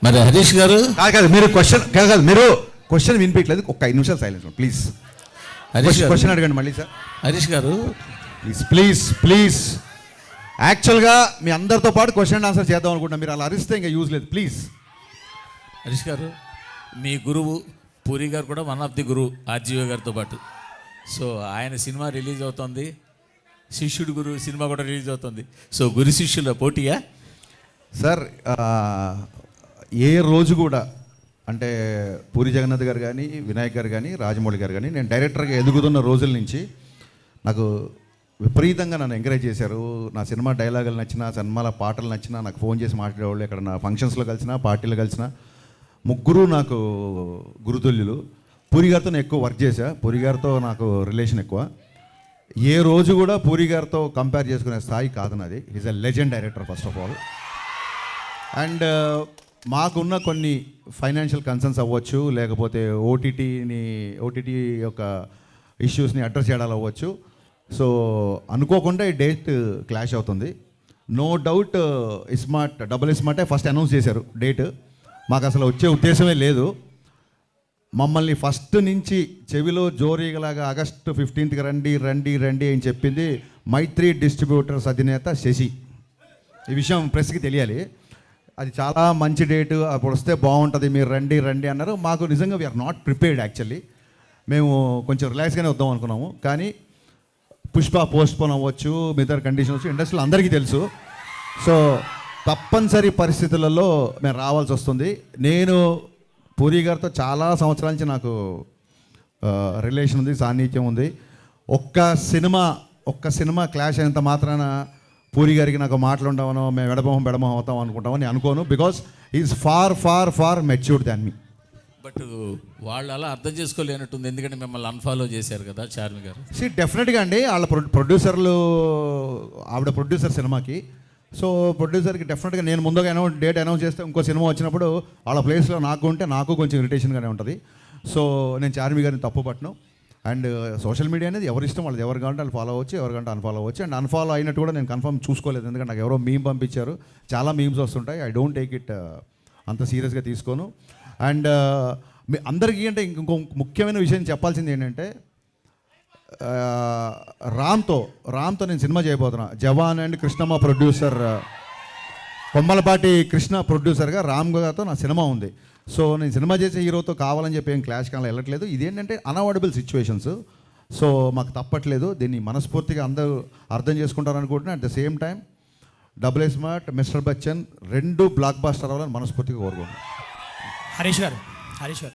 మరి హరీష్ గారు కాదు మీరు క్వశ్చన్ వినిపించలేదు. ఒక 5 నిమిషాలు సైలెన్స్ ప్లీజ్. క్వశ్చన్ అడగండి మళ్ళీ సార్. హరీష్ గారు ప్లీజ్ యాక్చువల్గా మీ అందరితో పాటు క్వశ్చన్ అండ్ ఆన్సర్ చేద్దాం అనుకుంటున్నా. మీరు అలా అరిస్తే ఇంకా యూజ్ లేదు ప్లీజ్. హరీష్ గారు, మీ గురువు పూరి గారు కూడా వన్ ఆఫ్ ది గురువు ఆర్జీవి గారితో పాటు. సో ఆయన సినిమా రిలీజ్ అవుతుంది, శిష్యుడు గురు సినిమా కూడా రిలీజ్ అవుతుంది. సో గురు శిష్యుల పోటీయా సార్? ఏ రోజు కూడా అంటే పూరి జగన్నాథ్ గారు కానీ, వినాయక్ గారు కానీ, రాజమౌళి గారు కానీ, నేను డైరెక్టర్గా ఎదుగుతున్న రోజుల నుంచి నాకు విపరీతంగా నన్ను ఎంకరేజ్ చేశారు. నా సినిమా డైలాగులు నచ్చినా, సినిమాల పాటలు నచ్చినా నాకు ఫోన్ చేసి మాట్లాడేవాళ్ళు. ఇక్కడ నా ఫంక్షన్స్లో కలిసినా, పార్టీలో కలిసినా ముగ్గురు నాకు గురుతుల్యులు. పూరి గారితో నేను ఎక్కువ వర్క్ చేశా, పూరి గారితో నాకు రిలేషన్ ఎక్కువ. ఏ రోజు కూడా పూరి గారితో కంపేర్ చేసుకునే స్థాయి కాదు నాది. Is a legend director first of all. And మాకున్న కొన్ని ఫైనాన్షియల్ కన్సర్న్స్ అవ్వచ్చు, లేకపోతే ఓటీటీ యొక్క ఇష్యూస్ని అడ్రస్ చేయడాలు అవ్వచ్చు. సో అనుకోకుండా ఈ డేట్ క్లాష్ అవుతుంది. నో డౌట్ డబుల్ స్మార్టే ఫస్ట్ అనౌన్స్ చేశారు డేట్. మాకు అసలు వచ్చే ఉద్దేశమే లేదు. మమ్మల్ని ఫస్ట్ నుంచి చెవిలో జోరీగలాగా ఆగస్టు 15th రండి రండి రండి అని చెప్పింది మైత్రి డిస్ట్రిబ్యూటర్స్ అధినేత శశి. ఈ విషయం ప్రెస్కి తెలియాలి. అది చాలా మంచి డేటు, అప్పుడు వస్తే బాగుంటుంది, మీరు రండి రండి అన్నారు. మాకు నిజంగా వీఆర్ నాట్ ప్రిపేర్డ్ యాక్చువల్లీ. మేము కొంచెం రిలాక్స్గానే వద్దాం అనుకున్నాము. కానీ పుష్ప పోస్ట్పోన్ అవ్వచ్చు, మిగతా కండిషన్స్ ఇండస్ట్రీలో అందరికీ తెలుసు. సో తప్పనిసరి పరిస్థితులలో మేము రావాల్సి వస్తుంది. నేను పూరి గారితో చాలా సంవత్సరాల నుంచి నాకు రిలేషన్ ఉంది, సాన్నిధ్యం ఉంది. ఒక్క సినిమా క్లాష్ అయినంత మాత్రాన పూరి గారికి నాకు మాటలు ఉండవనో, మేము ఎడమొహం అవుతాం అనుకుంటామని అనుకోను. Because is far matured than me. But వాళ్ళు అలా అర్థం చేసుకోలేనట్టుంది, ఎందుకంటే మిమ్మల్ని అన్ఫాలో చేశారు కదా చార్మి గారు. డెఫినెట్గా అండి, వాళ్ళ ప్రొడ్యూసర్లు, ఆవిడ ప్రొడ్యూసర్ సినిమాకి. సో ప్రొడ్యూసర్కి డెఫినెట్గా నేను ముందుగా డేట్ అనౌన్స్ చేస్తే ఇంకో సినిమా వచ్చినప్పుడు వాళ్ళ ప్లేస్లో నాకు ఉంటే నాకు కొంచెం ఇరిటేషన్గానే ఉంటుంది. సో నేను చార్మి గారిని తప్పు పట్టను. అండ్ సోషల్ మీడియా అనేది ఎవరి ఇష్టం, వాళ్ళది. ఎవరు కావాలంటే వాళ్ళు ఫాలో అవ్వచ్చు, ఎవరు కావాలంటే అన్ఫాలో అవ్వచ్చు. అండ్ అన్ఫాలో అయినట్టు కూడా నేను కన్ఫర్మ్ చూసుకోలేదు, ఎందుకంటే నాకు ఎవరో మీమ్ పంపించారు. చాలా మీమ్స్ వస్తుంటాయి. ఐ డోంట్ టేక్ ఇట్ అంత సీరియస్గా తీసుకోను. అండ్ మీ అందరికీ అంటే ఇంకో ముఖ్యమైన విషయం చెప్పాల్సింది ఏంటంటే, రామ్తో నేను సినిమా చేయబోతున్నా. జవాన్ అండ్ కృష్ణమ్మ ప్రొడ్యూసర్, కొమ్మలపాటి కృష్ణ ప్రొడ్యూసర్గా రామ్ గారితో నా సినిమా ఉంది. సో నేను సినిమా చేసే హీరోతో కావాలని చెప్పి ఏం క్లాష్ కానీ వెళ్ళట్లేదు. ఇదేంటంటే అన్అవాయిడబుల్ సిచ్యువేషన్స్. సో మాకు తప్పట్లేదు. దీన్ని మనస్ఫూర్తిగా అందరూ అర్థం చేసుకుంటారనుకుంటున్నాను. At the same time double smart, mister Bachchan 2 blockbuster అవ్వాలని మనస్ఫూర్తిగా కోరుకుంటున్నాను. హరీష్ గారు